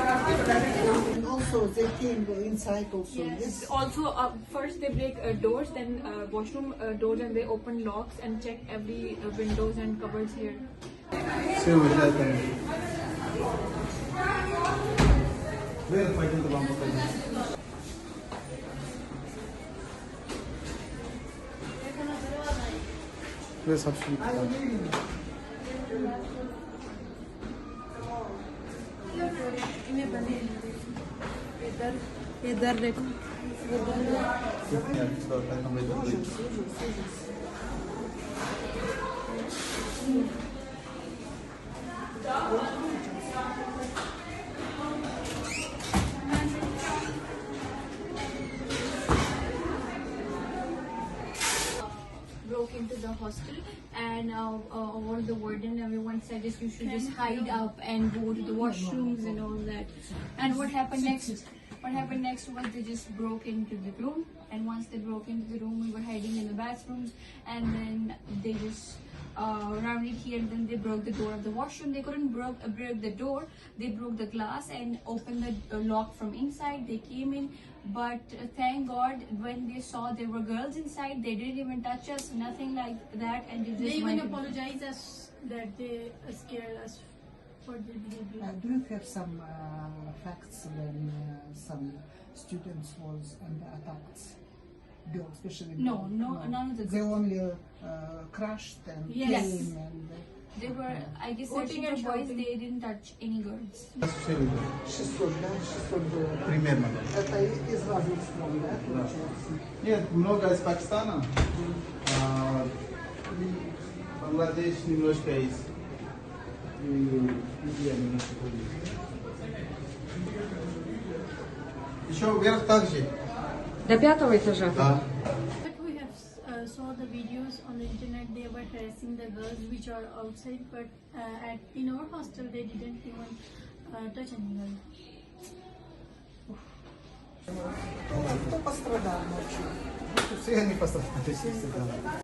And also they came inside also. Yes. Also, first they break doors, then washroom doors, and they open locks and check every windows and cupboards here. इधर देखो Broke into the hostel, and all the warden, everyone said you should just hide up and go to the washrooms and all that. And what happened next? What happened next was they just broke into the room, and once they broke into the room, we were hiding in the bathrooms, and then they just rounded here, and then they broke the door of the washroom. They couldn't break the door. They broke the glass and opened the lock from inside. They came in, but thank God when they saw there were girls inside, they didn't even touch us, nothing like that, and they just they even went. apologize us that they scared us for their behavior. Do you have some facts when some students was under attacks? Girls, especially No, girls? none of the They only crashed and Yes. came and. They were, I guess, Voting searching and for boys. shouting. They didn't touch any girls. 600, Примерно. Это из разных стран, да, получается? Нет, много из Пакистана. Бангладеш немножко из. И Индия немножко будет. Еще вверх также. До 5-го этажа? Да. But we have saw the videos on the internet. They were harassing the girls which are outside, but in our hostel they didn't even touch any girl. Кто пострадал ночью? Все они пострадали.